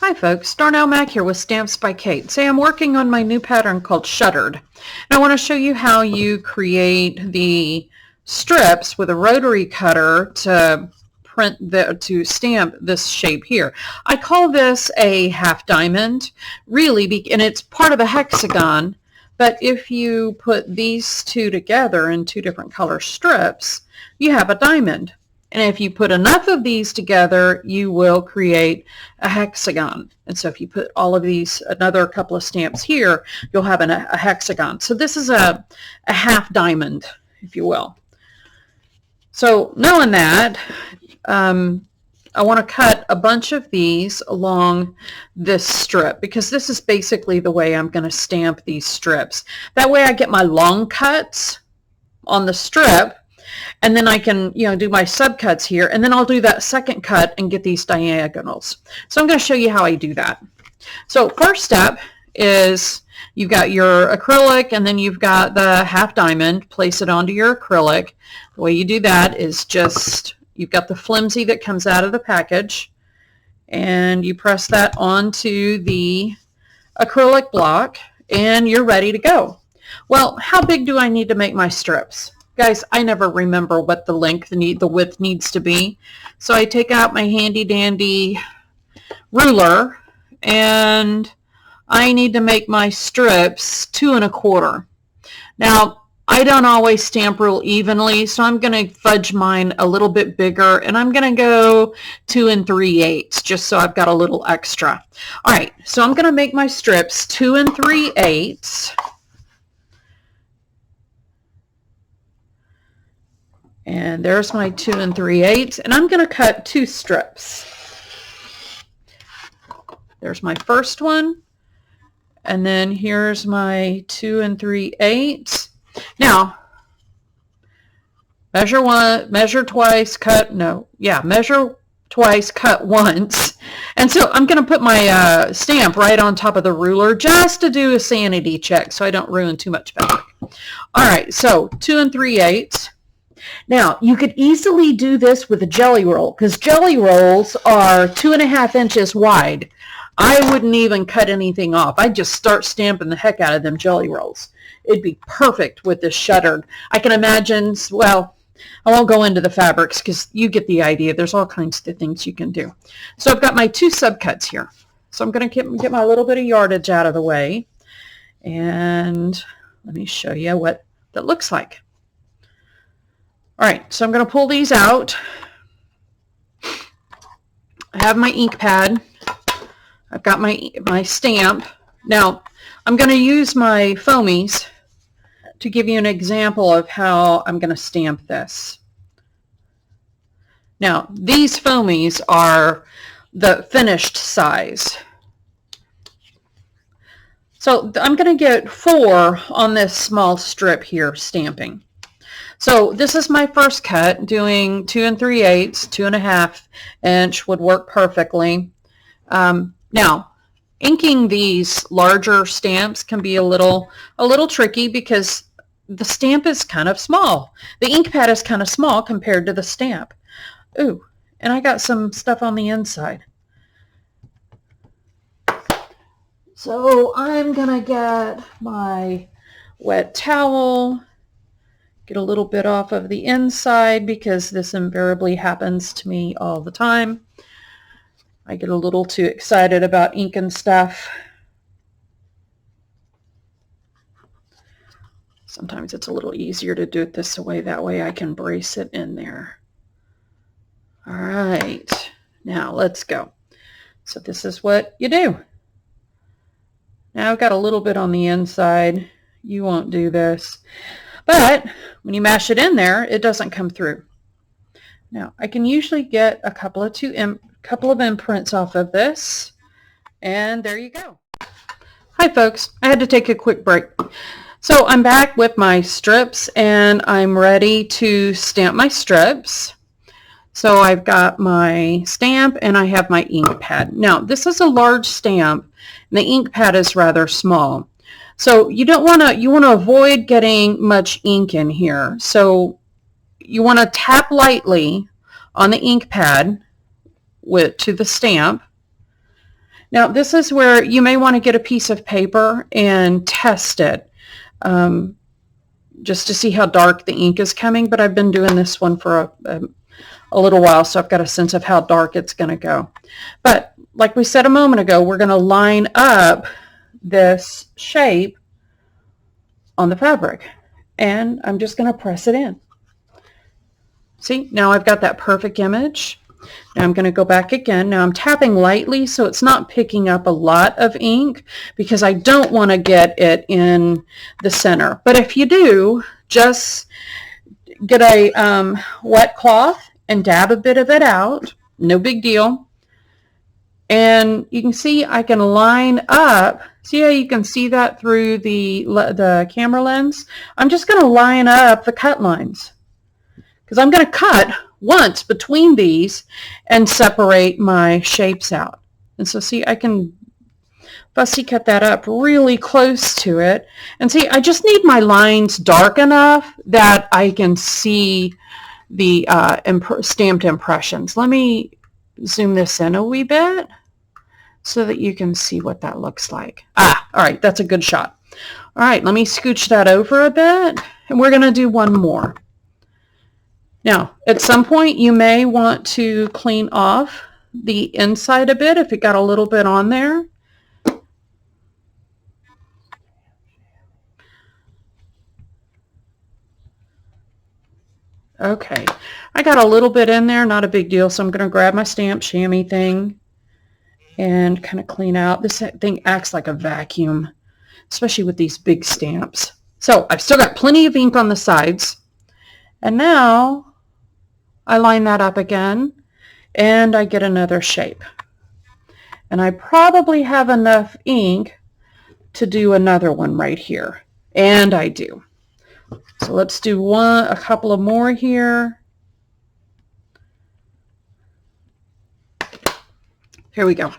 Hi folks, Darnell Mack here with Stamps by Kate. Say I'm working on my new pattern called Shuttered. And I want to show you how you create the strips with a rotary cutter to stamp this shape here. I call this a half diamond, really, and it's part of a hexagon. But if you put these two together in two different color strips, you have a diamond. And if you put enough of these together, you will create a hexagon. And so if you put all of these, another couple of stamps here, you'll have a hexagon. So this is a half diamond, if you will. So knowing that, I want to cut a bunch of these along this strip because this is basically the way I'm going to stamp these strips. That way I get my long cuts on the strip, and then I can, do my subcuts here, and then I'll do that second cut and get these diagonals. So I'm going to show you how I do that. So first step is you've got your acrylic, and then you've got the half diamond. Place it onto your acrylic. The way you do that is just, you've got the flimsy that comes out of the package, and you press that onto the acrylic block, and you're ready to go. Well, how big do I need to make my strips? Guys, I never remember what the width needs to be. So I take out my handy dandy ruler, and I need to make my strips 2 1/4. Now, I don't always stamp real evenly, so I'm going to fudge mine a little bit bigger, and I'm going to go 2 3/8, just so I've got a little extra. All right, so I'm going to make my strips 2 3/8. And there's my 2 3/8, and I'm going to cut 2 strips. There's my first one, and then here's my 2 3/8. Now, measure twice, measure twice, cut once. And so I'm going to put my stamp right on top of the ruler just to do a sanity check so I don't ruin too much fabric. All right, so 2 3/8. Now, you could easily do this with a jelly roll because jelly rolls are 2 1/2 inches wide. I wouldn't even cut anything off. I'd just start stamping the heck out of them jelly rolls. It'd be perfect with this Shuttered. I can imagine, well, I won't go into the fabrics because you get the idea. There's all kinds of things you can do. So I've got my 2 subcuts here. So I'm going to get my little bit of yardage out of the way. And let me show you what that looks like. All right, so I'm going to pull these out. I have my ink pad. I've got my stamp. Now, I'm going to use my foamies to give you an example of how I'm going to stamp this. Now, these foamies are the finished size. So I'm going to get 4 on this small strip here stamping. So this is my first cut, doing 2 3/8, 2 1/2 inch would work perfectly. Now, inking these larger stamps can be a little tricky because the stamp is kind of small. The ink pad is kind of small compared to the stamp. Ooh, and I got some stuff on the inside. So I'm gonna get my wet towel, get a little bit off of the inside because this invariably happens to me all the time. I get a little too excited about ink and stuff. Sometimes it's a little easier to do it this way. That way I can brace it in there. All right, now let's go. So this is what you do. Now I've got a little bit on the inside. You won't do this. But when you mash it in there, it doesn't come through. Now, I can usually get a couple of imprints off of this, and there you go. Hi, folks. I had to take a quick break. So I'm back with my strips, and I'm ready to stamp my strips. So I've got my stamp, and I have my ink pad. Now, this is a large stamp, and the ink pad is rather small. So you want to avoid getting much ink in here. So you want to tap lightly on the ink pad to the stamp, Now this is where you may want to get a piece of paper and test it just to see how dark the ink is coming, but I've been doing this one for a little while, so I've got a sense of how dark it's going to go. But like we said a moment ago, we're going to line up this shape on the fabric, and I'm just going to press it in. See, now I've got that perfect image. Now I'm going to go back again. Now I'm tapping lightly so it's not picking up a lot of ink because I don't want to get it in the center. But if you do, just get a wet cloth and dab a bit of it out. No big deal. And you can see I can line up. See how you can see that through the camera lens? I'm just going to line up the cut lines because I'm going to cut once between these and separate my shapes out. And so see, I can fussy cut that up really close to it. And see, I just need my lines dark enough that I can see the stamped impressions. Let me zoom this in a wee bit so that you can see what that looks like. All right, that's a good shot. All right, let me scooch that over a bit, and we're going to do one more. Now, at some point, you may want to clean off the inside a bit if it got a little bit on there. Okay, I got a little bit in there, not a big deal, so I'm going to grab my stamp chamois thing and kind of clean out. This thing acts like a vacuum, especially with these big stamps. So I've still got plenty of ink on the sides. And now I line that up again and I get another shape. And I probably have enough ink to do another one right here. And I do. So let's do a couple of more here. Here we go.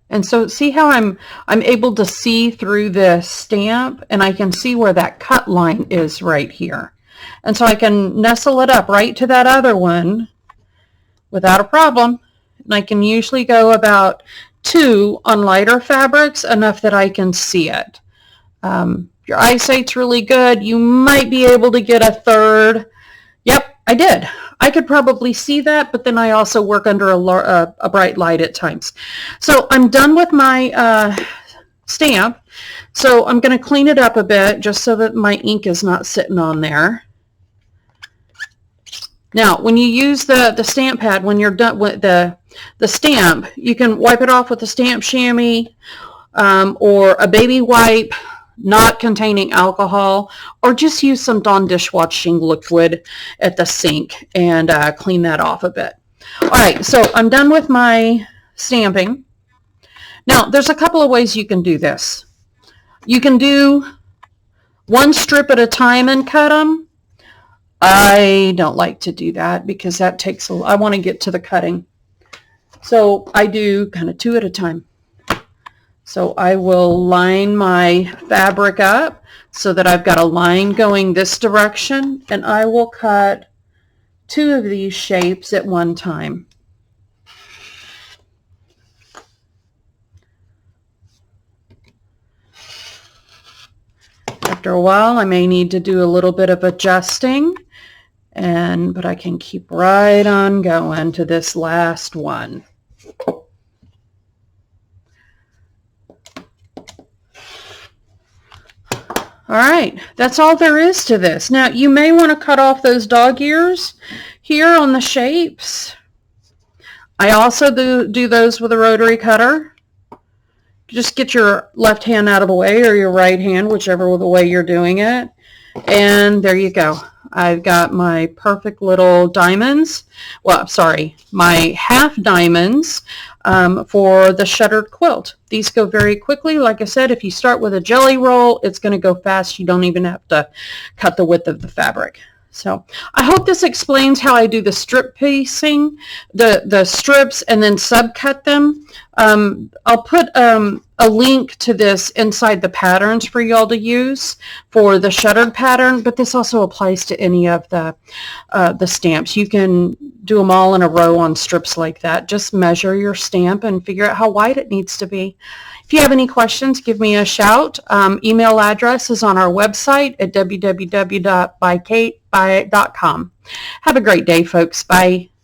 And so see how I'm able to see through this stamp, and I can see where that cut line is right here. And so I can nestle it up right to that other one without a problem. And I can usually go about 2 on lighter fabrics, enough that I can see it. Your eyesight's really good. You might be able to get a 3rd. Yep, I did. I could probably see that, but then I also work under a bright light at times. So I'm done with my stamp. So I'm going to clean it up a bit just so that my ink is not sitting on there. Now, when you use the stamp pad, when you're done with the stamp, you can wipe it off with a stamp chamois or a baby wipe, not containing alcohol, or just use some Dawn dishwashing liquid at the sink and clean that off a bit. All right, so I'm done with my stamping. Now, there's a couple of ways you can do this. You can do one strip at a time and cut them. I don't like to do that because that takes I want to get to the cutting. So I do kind of 2 at a time. So I will line my fabric up so that I've got a line going this direction, and I will cut 2 of these shapes at one time. After a while, I may need to do a little bit of adjusting, but I can keep right on going to this last one. All right, that's all there is to this. Now, you may want to cut off those dog ears here on the shapes. I also do those with a rotary cutter. Just get your left hand out of the way, or your right hand, whichever the way you're doing it. And there you go. I've got my perfect little diamonds. Well, sorry, my half diamonds for the shuttered quilt. These go very quickly. Like I said, if you start with a jelly roll, it's going to go fast. You don't even have to cut the width of the fabric. So I hope this explains how I do the strip piecing, the strips, and then subcut them. I'll put a link to this inside the patterns for y'all to use for the shuttered pattern, but this also applies to any of the stamps. You can do them all in a row on strips like that. Just measure your stamp and figure out how wide it needs to be. If you have any questions, give me a shout. Email address is on our website at www.bykate.com. Have a great day, folks. Bye.